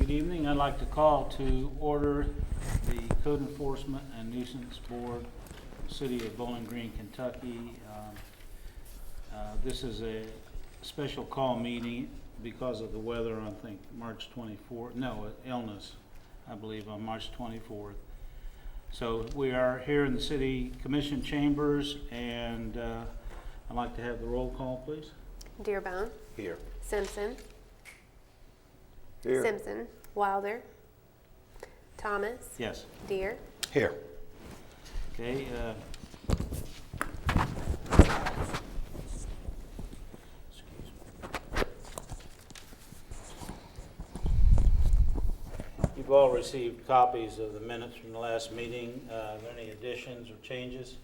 Good evening. I'd like to call to order the Code Enforcement and Nuisance Board, City of Bowling Green, Kentucky. This is a special call meeting because of the weather on, I think, March 24th. No, illness, I believe, on March 24th. So we are here in the City Commission chambers, and I'd like to have the roll call, please. Dearbone. Here. Simpson. Here. Simpson. Wilder. Thomas. Yes. Deere. Here. Okay. You've all received copies of the minutes from the last meeting. Are there any additions or changes?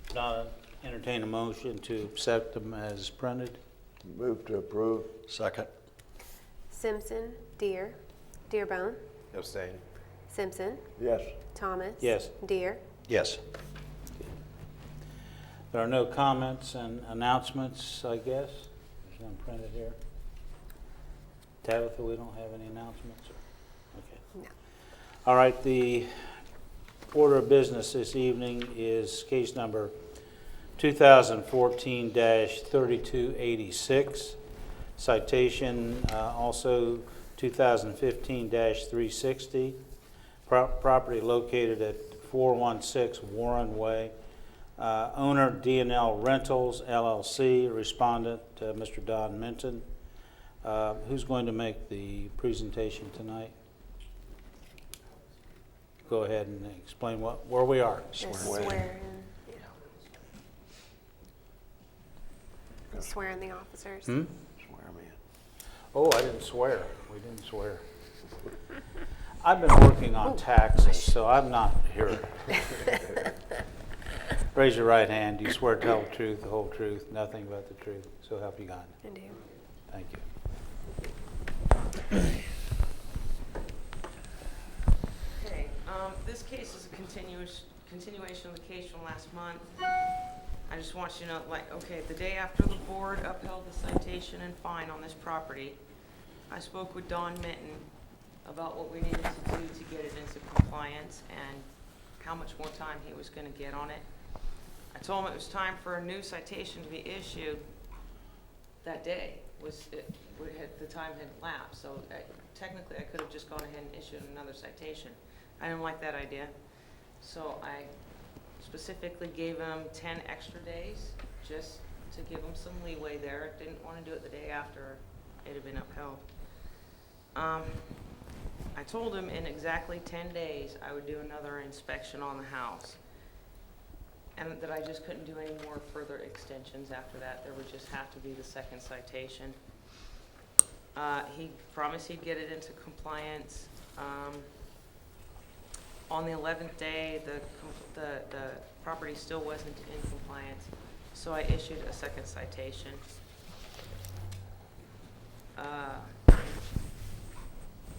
If not, entertain a motion to accept them as printed. Move to approve. Second. Simpson. Deere. Dearbone. Abstain. Simpson. Yes. Thomas. Yes. Deere. Yes. There are no comments and announcements, I guess. There's none printed here. Tabitha, we don't have any announcements? Okay. No. All right, the order of business this evening is case number 2014-3286, citation also 2015-360, property located at 416 Warren Way. Owner D&L Rentals, LLC, respondent Mr. Don Minton. Who's going to make the presentation tonight? Go ahead and explain where we are. Swear in. Swear in the officers. Swear me in. Oh, I didn't swear. We didn't swear. I've been working on taxes, so I'm not here. Raise your right hand. Do you swear to tell the truth, the whole truth, nothing but the truth? So help you God. I do. Thank you. Okay, this case is a continuation of the case from last month. I just want you to know, okay, the day after the board upheld the citation and fine on this property, I spoke with Don Minton about what we needed to do to get it into compliance and how much more time he was going to get on it. I told him it was time for a new citation to be issued that day. The time had lapsed, so technically I could have just gone ahead and issued another citation. I didn't like that idea, so I specifically gave him 10 extra days just to give him some leeway there. Didn't want to do it the day after it had been upheld. I told him in exactly 10 days I would do another inspection on the house, and that I just couldn't do any more further extensions after that. There would just have to be the second citation. He promised he'd get it into compliance. On the 11th day, the property still wasn't in compliance, so I issued a second citation.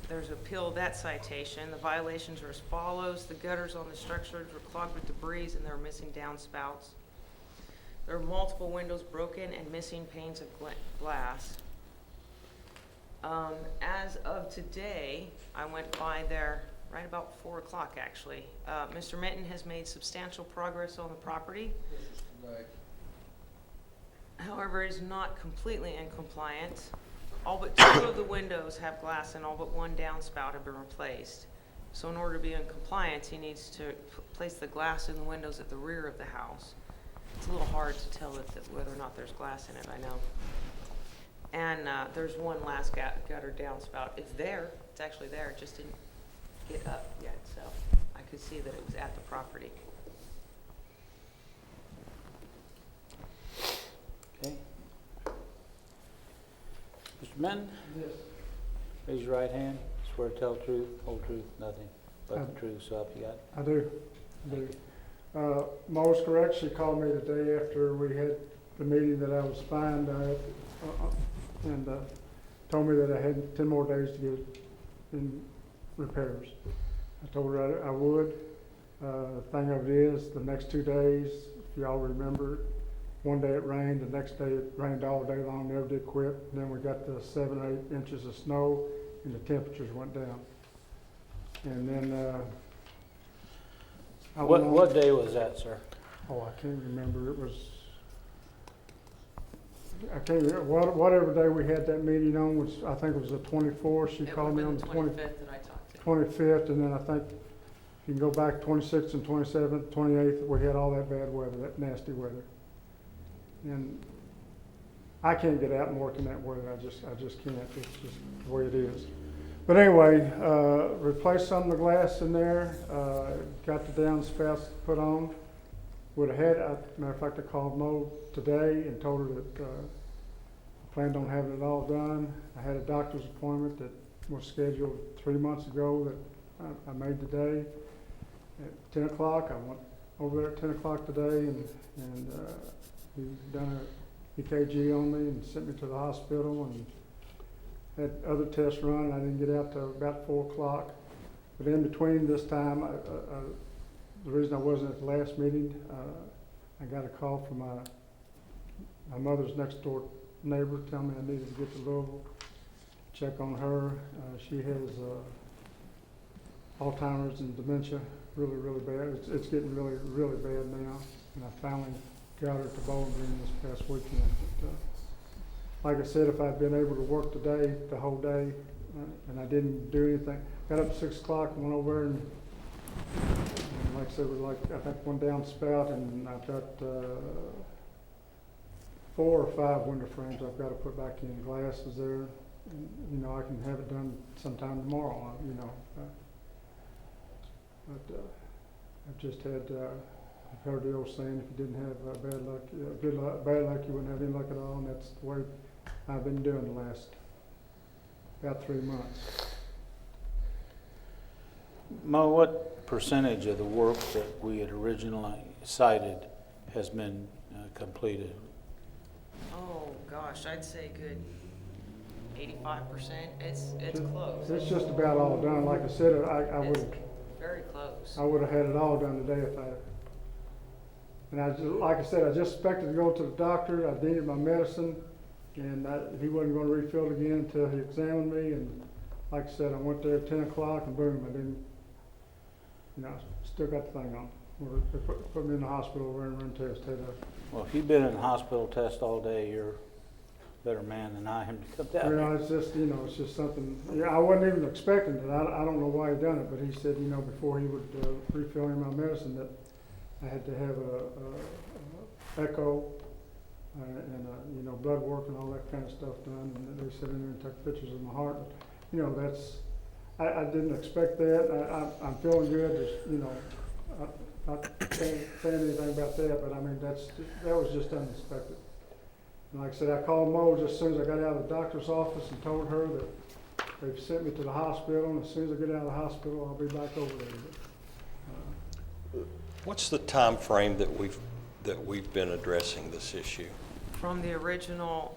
There's appeal of that citation. The violations are as follows. The gutters on the structures were clogged with debris and they were missing downspouts. There are multiple windows broken and missing panes of glass. As of today, I went by there right about 4 o'clock actually. Mr. Minton has made substantial progress on the property. However, is not completely in compliance. All but 2 of the windows have glass and all but 1 downspout have been replaced. So in order to be in compliance, he needs to place the glass in the windows at the rear of the house. It's a little hard to tell whether or not there's glass in it, I know. And there's 1 last gutter downspout. It's there, it's actually there, it just didn't get up yet, so I could see that it was at the property. Okay. Mr. Minton? Yes. Raise your right hand. Swear to tell the truth, whole truth, nothing but the truth, so help you God. I do. Ma's correct. She called me the day after we had the meeting that I was fined and told me that I had 10 more days to get in repairs. I told her I would. The thing of it is, the next 2 days, if y'all remember, one day it rained, the next day it rained all day long, never did quit. Then we got the 7 or 8 inches of snow, and the temperatures went down. And then, I went on. What day was that, sir? Oh, I can't remember, it was, I can't remember, whatever day we had that meeting on, which I think it was the 24th, she called me on the 25th that I talked to. 25th, and then I think you can go back 26th and 27th, 28th, we had all that bad weather, that nasty weather. And I can't get out and work in that weather, I just can't, it's just the way it is. But anyway, replaced some of the glass in there, got the downspouts put on. Would have had, matter of fact, I called Mo today and told her that I planned on having it all done. I had a doctor's appointment that was scheduled 3 months ago that I made today at 10 o'clock. I went over there at 10 o'clock today and he done a EKG on me and sent me to the hospital and had other tests run. I didn't get out till about 4 o'clock. But in between this time, the reason I wasn't at the last meeting, I got a call from my mother's next door neighbor telling me I needed to get to Louisville, check on her. She has Alzheimer's and dementia, really, really bad. It's getting really, really bad now. And I finally got her to Bowling Green this past weekend. But, like I said, if I'd been able to work today, the whole day, and I didn't do anything, got up at 6 o'clock and went over and like I said, we I think one downspout, and I've got 4 or 5 window frames I've got to put back in. Glass is there, and, I can have it done sometime tomorrow. But I've just had. I've heard the old saying: if you didn't have bad luck, bad luck, you wouldn't have any luck at all. And that's the way I've been doing the last about 3 months. Mo, what percentage of the work that we had originally cited has been completed? Oh, gosh, I'd say good 85%. It's close. It's just about all done. Like I said, I It's would. very close. I would have had it all done today if I. And like I said, I just expected to go to the doctor. I needed my medicine, and he wasn't going to refill it again until he examined me. And like I said, I went there at 10 o'clock, and boom, I didn't. Still got the thing on. They put me in the hospital over and run test. Well, if you've been in the hospital test all day, you're a better man than I am to come down here. It's just, it's just something. Yeah, I wasn't even expecting it. I don't know why he done it, but he said, before he would refill me my medicine, that I had to have a echo and blood work and all that kind of stuff done. And they said in there and took pictures of my heart. But, that's. I didn't expect that. I'm feeling good. Not saying anything about that, but I mean that was just unexpected. And like I said, I called Mo just as soon as I got out of the doctor's office and told her that they've sent me to the hospital, and as soon as I get out of the hospital, I'll be back over there. But, What's the time frame that we've been addressing this issue? From the original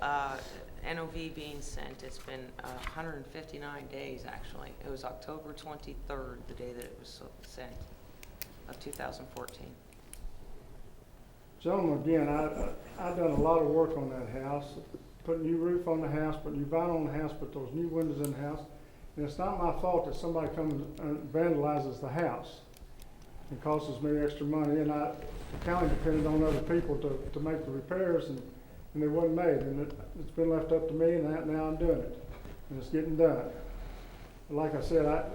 NOV being sent, it's been 159 days, actually. It was October 23rd, the day that it was sent, of 2014. Gentlemen, again, I've done a lot of work on that house, put new roof on the house, put new vinyl on the house, put those new windows in the house. And it's not my fault that somebody comes and vandalizes the house. It costs me extra money, and I kind of depended on other people to make the repairs, and they wasn't made. And it's been left up to me, and now I'm doing it, and it's getting done. But like I said, I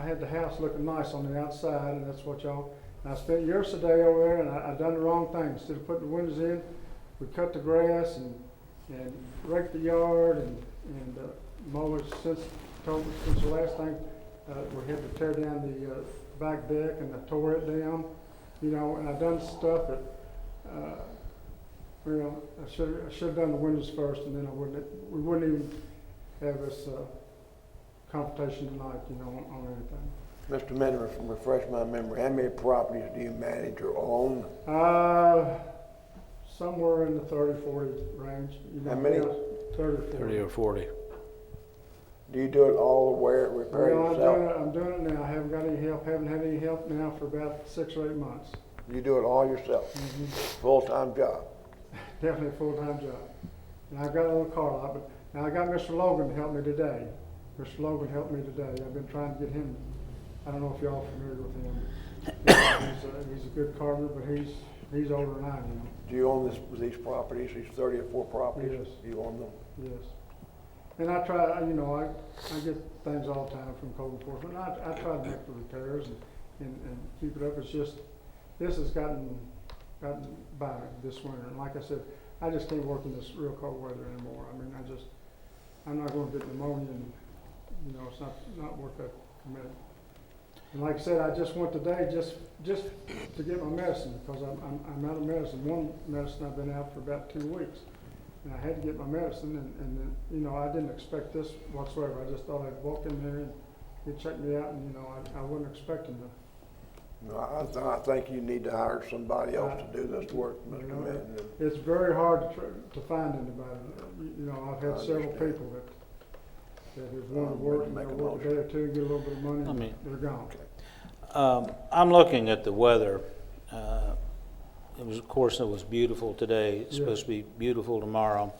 had the house looking nice on the outside, and that's what y'all. I spent years a day over there, and I done the wrong thing. Instead of putting the windows in, we cut the grass and raked the yard, and mow it since the last thing. We had to tear down the back deck, and I tore it down, and I done stuff that, I should have done the windows first, and then we wouldn't even have this confrontation tonight, on anything. Mr. Minner, refresh my memory, how many properties do you manage or own? Somewhere in the 30, 40 range. How many? 30 or 40. Do you do it all the way, repair yourself? I'm doing it now. I haven't got any help. Haven't had any help now for about 6 or 8 months. You do it all yourself? Mm-hmm. Full-time job? Definitely a full-time job. And I've got a little car lot, but now I got Mr. Logan to help me today. Mr. Logan helped me today. I've been trying to get him, I don't know if y'all familiar with him. He's a good carpenter, but he's older than I am. Do you own these properties, these 30 or 4 properties? Yes. You own them? Yes. And I try, I get things all the time from code enforcement. I try to make the repairs and keep it up. It's just, this has gotten by this winter. And like I said, I just can't work in this real cold weather anymore. I mean, I'm not going to get pneumonia and, it's not worth that commitment. And like I said, I just went today just to get my medicine because I'm out of medicine. One medicine I've been out for about 2 weeks. And I had to get my medicine and I didn't expect this whatsoever. I just thought I'd walk in there and he'd check me out and, I wasn't expecting to. No, I think you need to hire somebody else to do this work, Mr. Minton. It's very hard to find anybody. I've had several understand. people that have wanted to work and Make a they'll work a day or two, get a little bit of money, I mean- and they're gone. I'm looking at the weather. Of course, it was beautiful today. It's Yeah. supposed to be beautiful tomorrow.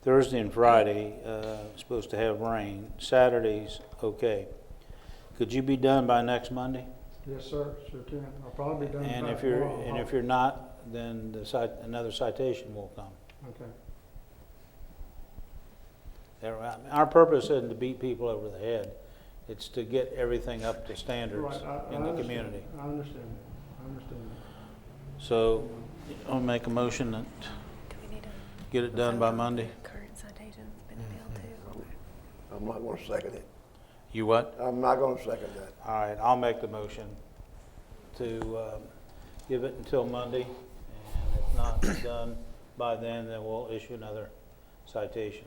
Thursday and Friday, supposed to have rain. Saturday's okay. Could you be done by next Monday? Yes, sir, sure can. I'll probably be done And by if you're, tomorrow. and if you're not, then another citation will come. Okay. Our purpose isn't to beat people over the head. It's to get everything up to standards Right, I in the understand. community. I understand that. I understand that. So I'll make a motion that Do we need to get it done by Monday. current citations been appealed to? I'm not going to second it. You what? I'm not going to second that. All right, I'll make the motion to give it until Monday, and if not done by then we'll issue another citation.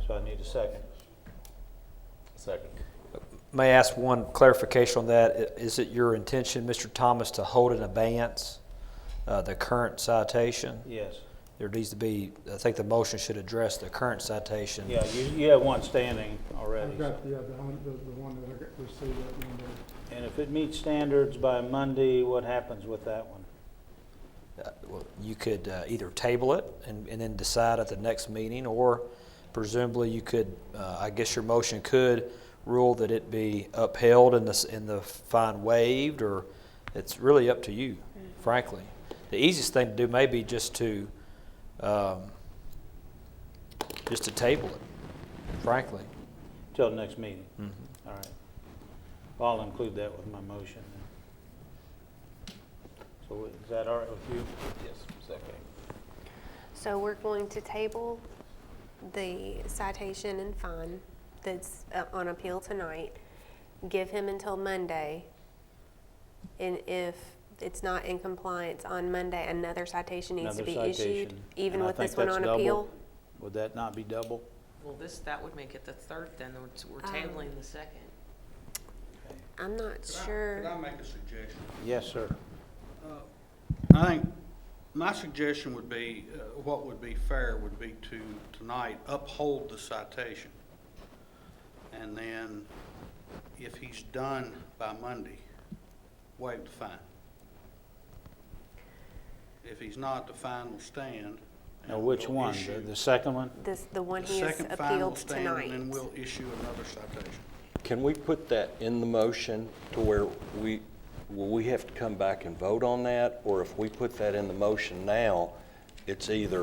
So I need a second. Second. May I ask one clarification on that? Is it your intention, Mr. Thomas, to hold in abeyance the current citation? Yes. There needs to be, I think the motion should address the current citation. Yeah, you have one standing already. I've got, the one that I got received that Monday. And if it meets standards by Monday, what happens with that one? Well, you could either table it and then decide at the next meeting, or presumably you could, I guess your motion could rule that it be upheld and the fine waived, or it's really up to you, frankly. The easiest thing to do may be just to table it, frankly. Till the next meeting? Mm-hmm. All right. Well, I'll include that with my motion then. So is that all right with you? Yes, second. So we're going to table the citation and fine that's on appeal tonight, give him until Monday, and if it's not in compliance on Monday, another citation needs to Another be issued, citation. even And I with think this one that's on double. appeal? Would that not be double? Well, that would make it the third then, we're tabling the second. I'm not sure. Could I make a suggestion? Yes, sir. I think my suggestion would be, what would be fair would be to tonight uphold the citation. And then if he's done by Monday, waive the fine. If he's not, the fine will stand. and Now, which we'll one? issue- The second one? The one The he has second fine will appealed stand, tonight. and then we'll issue another citation. Can we put that in the motion to where will we have to come back and vote on that? Or if we put that in the motion now, it's either,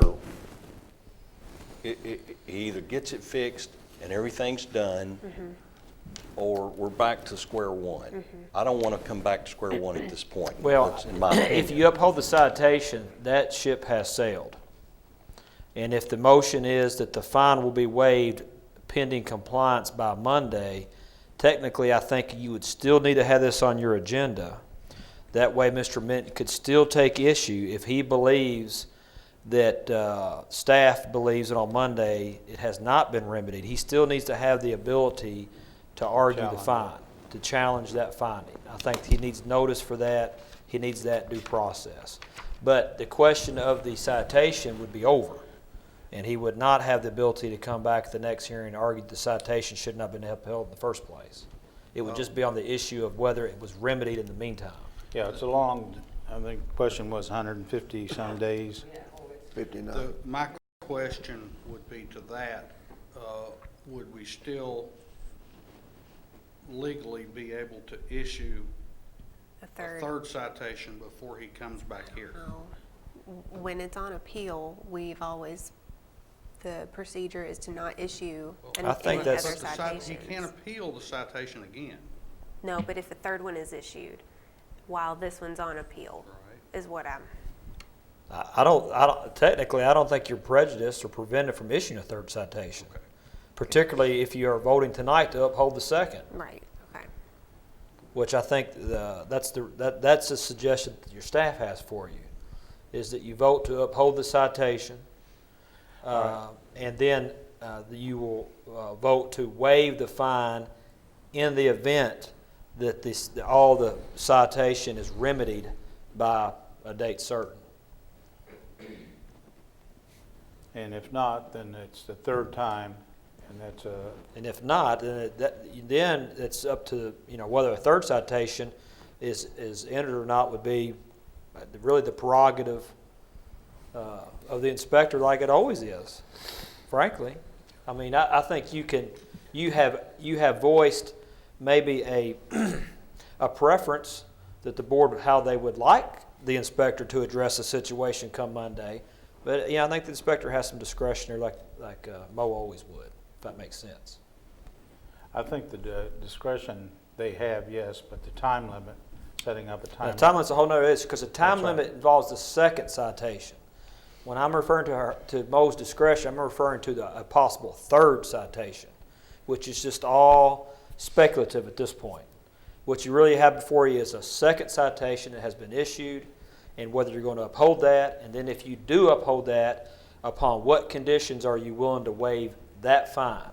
he either gets it fixed and everything's done, or we're back to square one. I don't want to come back to square one at this point. Well, That's in my if opinion. you uphold the citation, that ship has sailed. And if the motion is that the fine will be waived pending compliance by Monday, technically, I think you would still need to have this on your agenda. That way, Mr. Minton could still take issue if he believes that staff believes that on Monday it has not been remedied. He still needs to have the ability to argue the Challenge it. fine, to challenge that finding. I think he needs notice for that. He needs that due process. But the question of the citation would be over, and he would not have the ability to come back at the next hearing and argue the citation should not have been upheld in the first place. It would just be on the issue of whether it was remedied in the meantime. Yeah, it's a long, I think the question was 150 some days. 59. My question would be to that, would we still legally be able to issue A a third. third citation before he comes back here? When it's on appeal, we've always, the procedure is to not issue I think any other that's- But citations. he can't appeal the citation again, No, but if a third one is issued while this one's on appeal, right? is what I'm, technically, I don't think you're prejudiced or prevented from issuing a third citation. Okay. Particularly if you are voting tonight to uphold the second, right, okay. which I think that's a suggestion that your staff has for you, is that you vote to uphold the citation, and then you will vote to waive the fine in the event that all the citation is remedied by a date certain. And if not, then it's the third time, and that's a, And if not, then it's up to, whether a third citation is entered or not would be really the prerogative of the inspector, like it always is, frankly. I mean, I think you have voiced maybe a preference that the board, how they would like the inspector to address the situation come Monday. But, I think the inspector has some discretion there, like Mo always would, if that makes sense. I think the discretion they have, yes, but the time limit, setting up a time Now, limit. time limit's a whole nother issue, because the time That's right. limit involves the second citation. When I'm referring to Mo's discretion, I'm referring to a possible third citation, which is just all speculative at this point. What you really have before you is a second citation that has been issued, and whether you're going to uphold that, and then if you do uphold that, upon what conditions are you willing to waive that fine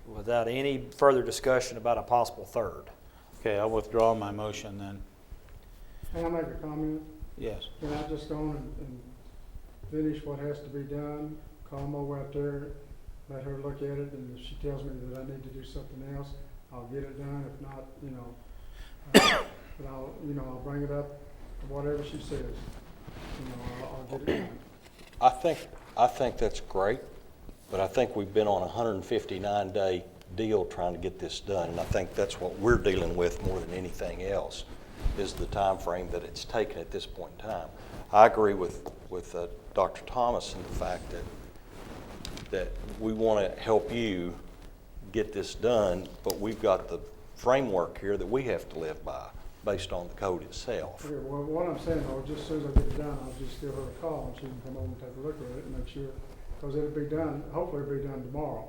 without any further discussion about a possible third? Okay, I'll withdraw my motion then. Can I make a comment? Yes. Can I just go on and finish what has to be done? Call Mo out there, let her look at it, and if she tells me that I need to do something else, I'll get it done. If not, but I'll bring it up, whatever she says. I'll get it done. I think that's great, but I think we've been on a 159-day deal trying to get this done, and I think that's what we're dealing with more than anything else, is the time frame that it's taken at this point in time. I agree with Dr. Thomas in the fact that we want to help you get this done, but we've got the framework here that we have to live by based on the code itself. Okay, well, what I'm saying, though, just as soon as I get it done, I'll just give her a call and she can come over and take a look at it and make sure, because it'll be done, hopefully it'll be done tomorrow,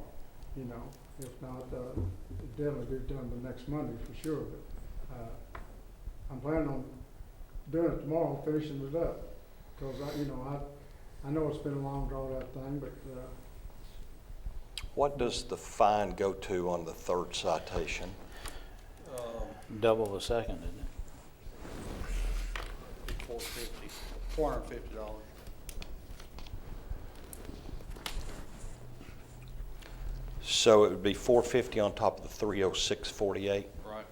If not, it'll definitely be done the next Monday for sure, but, I'm planning on doing it tomorrow, finishing it up, because I know it's been a long drawn out thing, but, What does the fine go to on the third citation? Double the second, isn't it? $450. So it would be $450 on top of the $306.48? Right.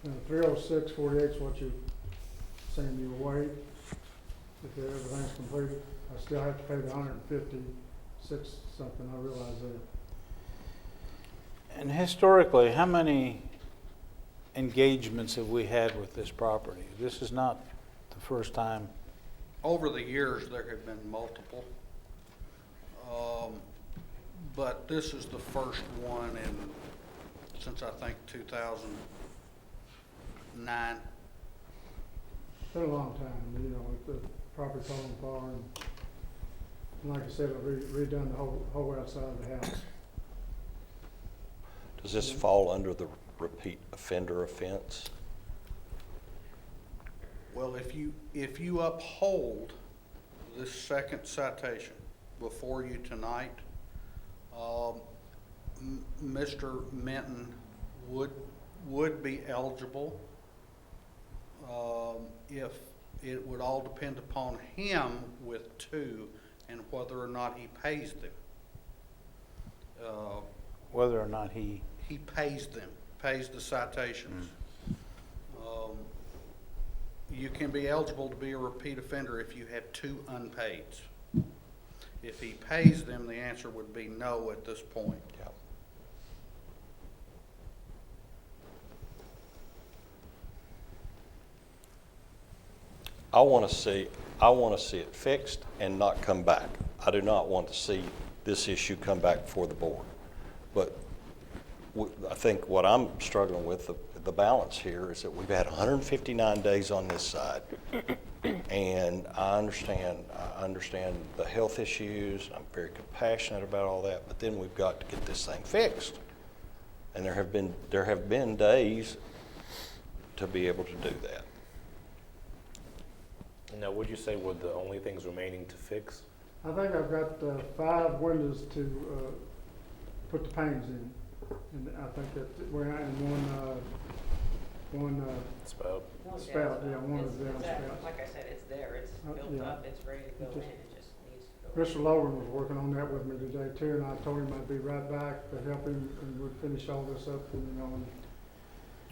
and 306.48 is what you're saying you waive, if everything's completed. I still have to pay the 156 something, I realize that. And historically, how many engagements have we had with this property? This is not the first time. Over the years, there have been multiple. But this is the first one since I think 2009. It's been a long time, with the property falling apart, and like I said, I've redone the whole outside of the house. Does this fall under the repeat offender offense? Well, if you uphold this second citation before you tonight, Mr. Minton would be eligible. If it would all depend upon him with two and whether or not he pays them. Whether or not he Pays them, pays the citations. You can be eligible to be a repeat offender if you have two unpaids. If he pays them, the answer would be no at this point. Yeah. I want to see it fixed and not come back. I do not want to see this issue come back before the board. But I think what I'm struggling with, the balance here, is that we've had 159 days on this side. And I understand the health issues. I'm very compassionate about all that, but then we've got to get this thing fixed. And there have been days to be able to do that. Now, would you say were the only things remaining to fix? I think I've got 5 windows to put the panes in. And I think that we're in one Spout? spout, yeah, one of the downspouts. Like I said, it's there, it's built yeah. up, it's ready to go in, it just needs to go. Mr. Logan was working on that with me today too, and I told him I'd be right back to help him, and we'd finish all this up, and, you know, and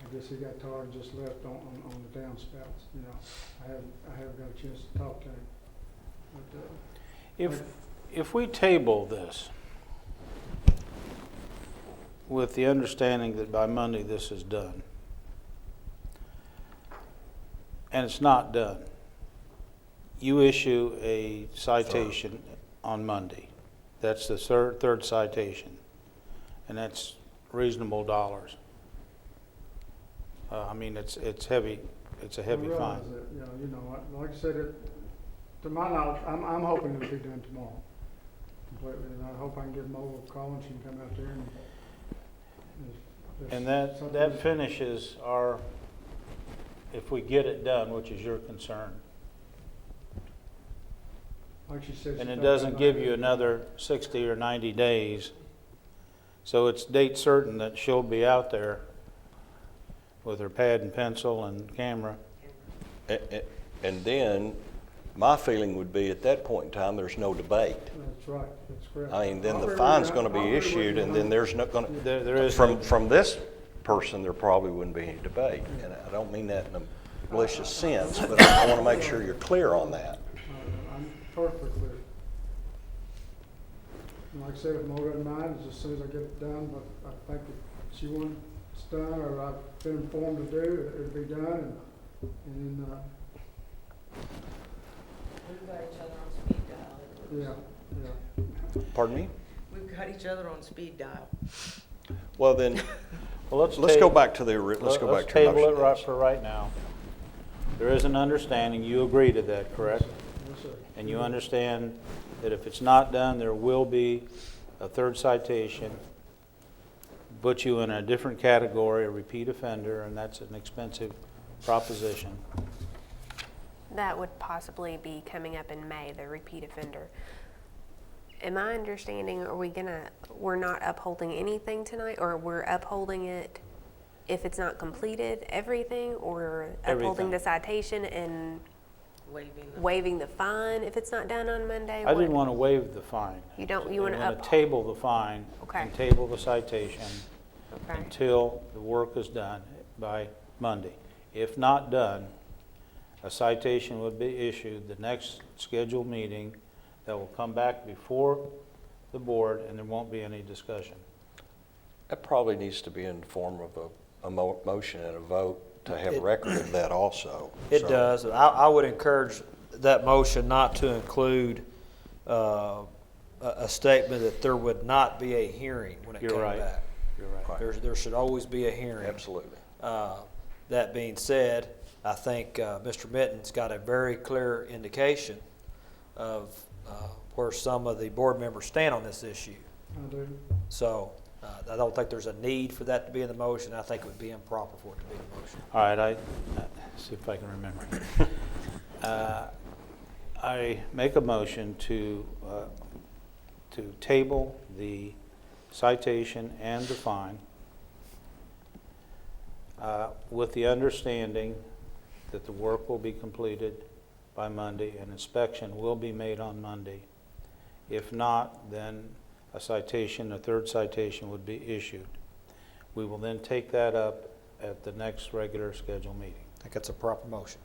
I guess he got tired and just left on the downspouts, you know. I haven't got a chance to talk to him. But, If we table this with the understanding that by Monday this is done, and it's not done, you issue a citation on Monday. That's the third citation, and that's reasonable dollars. I mean, it's heavy. It's a heavy I realize fine. that, you know, like I said, to my knowledge, I'm hoping it'll be done tomorrow completely, and I hope I can get Mo Collins and come out there and. And that finishes our, if we get it done, which is your concern. Like she said. And she it thought doesn't that give might you be- another 60 or 90 days. So it's date certain that she'll be out there with her pad and pencil and camera. And then, my feeling would be, at that point in time, there's no debate. That's right, that's correct. I mean, then I'll the be fine's with going to you. I'll be be with issued, you and on then that. there's not going There to, is no- from this person, there probably wouldn't be any debate. And I don't mean that in a malicious sense, but I want to make sure you're clear on that. I'm perfectly clear. And like I said, if Mo doesn't mind, it's as soon as I get it done, but I think if she wants it done, or I've been informed to do, it'll be done, and then, We've got each other on speed dial. yeah. Pardon me? We've got each other on speed dial. Well, then, Well, let's go back to the, let's go back to your table it motion. right for right now. There is an understanding, you agree to that, correct? Yes, sir. And you understand that if it's not done, there will be a third citation, put you in a different category, a repeat offender, and that's an expensive proposition. That would possibly be coming up in May, the repeat offender. Am I understanding, we're not upholding anything tonight, or we're upholding it if it's not completed, everything, or upholding Everything. the citation and Waving the. waiving the fine if it's not done on Monday? I didn't What- want to waive the fine. You don't, you I want to want up? to table the fine Okay. and table the citation Okay. until the work is done by Monday. If not done, a citation would be issued the next scheduled meeting that will come back before the board, and there won't be any discussion. That probably needs to be in the form of a motion and a vote to have record of that also. It So- does. I would encourage that motion not to include a statement that there would not be a hearing when it You're came right. back. You're right. There should always be a hearing. Absolutely. That being said, I think Mr. Mitten's got a very clear indication of where some of the board members stand on this issue. I do. So I don't think there's a need for that to be in the motion. I think it would be improper for it to be in the motion. All right, see if I can remember. I make a motion to table the citation and the fine with the understanding that the work will be completed by Monday and inspection will be made on Monday. If not, then a third citation would be issued. We will then take that up at the next regular scheduled meeting. I think that's a proper motion.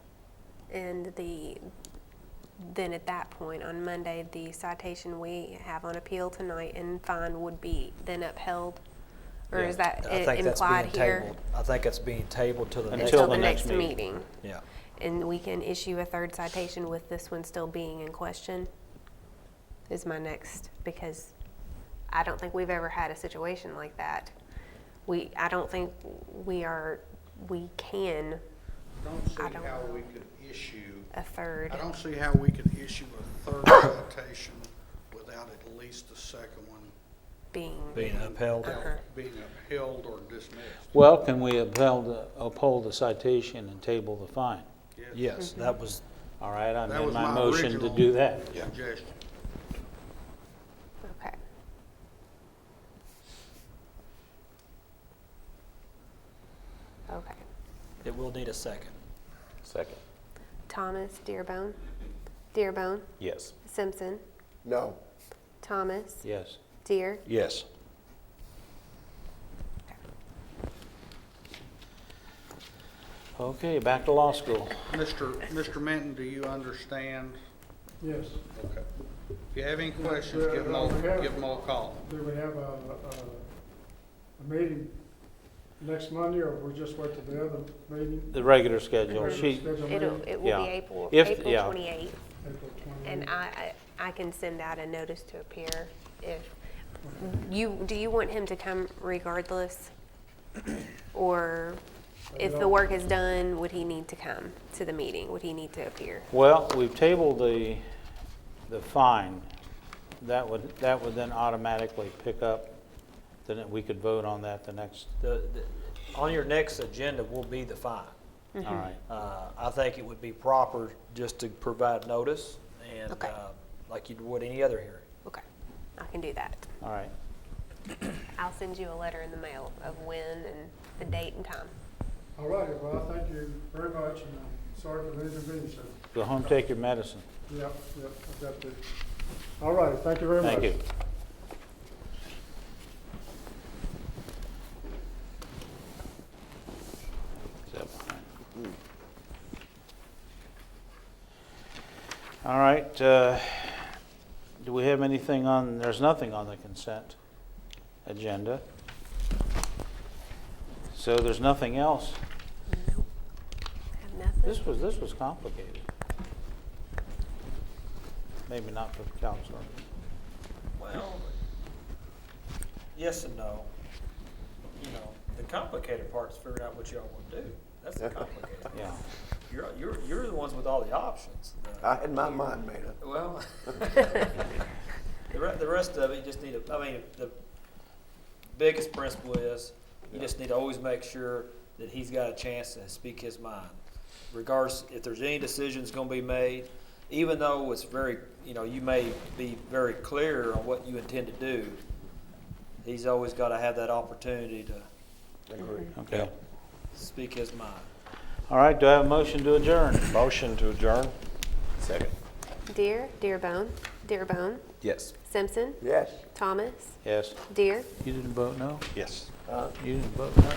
And then at that point, on Monday, the citation we have on appeal tonight and fine would be then upheld? Or is that I think that's implied being here? tabled. I think it's being tabled till the next. Until Until the the next next meeting. meeting? Yeah. and we can issue a third citation with this one still being in question, is my next, because I don't think we've ever had a situation like that. I don't think we can I don't see I don't how know. we could issue, a third. I don't see how we could issue a third citation without at least the second one Being upheld. being upheld or dismissed. Well, can we uphold the citation and table the fine? Yes, that was, All right, I That amend was my my motion to original do that. suggestion. Okay. Okay. it will need a second. Second. Thomas, Dearbone, Yes. Simpson, No, Thomas, Yes. Deere. Yes. Okay, back to law school. Mr. Minton, do you understand? Yes. Okay. If you have any questions, give them all a call. Do we have a meeting next Monday, or we just wait till the other meeting? The regular schedule. Regular She, schedule It meeting, will Yeah. be April If- 28th. yeah. April 28th. And I can send out a notice to appear if, do you want him to come regardless? Or if the work is done, would he need to come to the meeting? Would he need to appear? well, we've tabled the fine. That would then automatically pick up, then we could vote on that the next, On your next agenda will be the fine. all right. I think it would be proper just to provide notice and, Okay. like you would any other hearing. Okay, I can do that. All right. I'll send you a letter in the mail of when and the date and time. All righty, well, thank you very much, and I'm sorry for the inconvenience. Go home, take your medicine. Yep, I've got to. All right, thank you very much. Thank you. Is that behind? All right, do we have anything on, there's nothing on the consent agenda. So there's nothing else. Nope. Have nothing. This was complicated. Maybe not for the counselor. Well, yes and no. You know, the complicated part is figuring out what y'all want to do. That's the complicated part. Yeah. You're the ones with all the options. I had my mind made up. Well, the rest of it, you just need to, I mean, the biggest principle is you just need to always make sure that he's got a chance to speak his mind. Regardless, if there's any decisions going to be made, even though it's very, you may be very clear on what you intend to do, he's always got to have that opportunity to Okay. speak his mind. All right, do I have a motion to adjourn? Motion to adjourn? Second. Dearbone, Yes. Simpson, Yes. Thomas, Yes. Deere. You didn't vote no? Yes. You didn't vote no?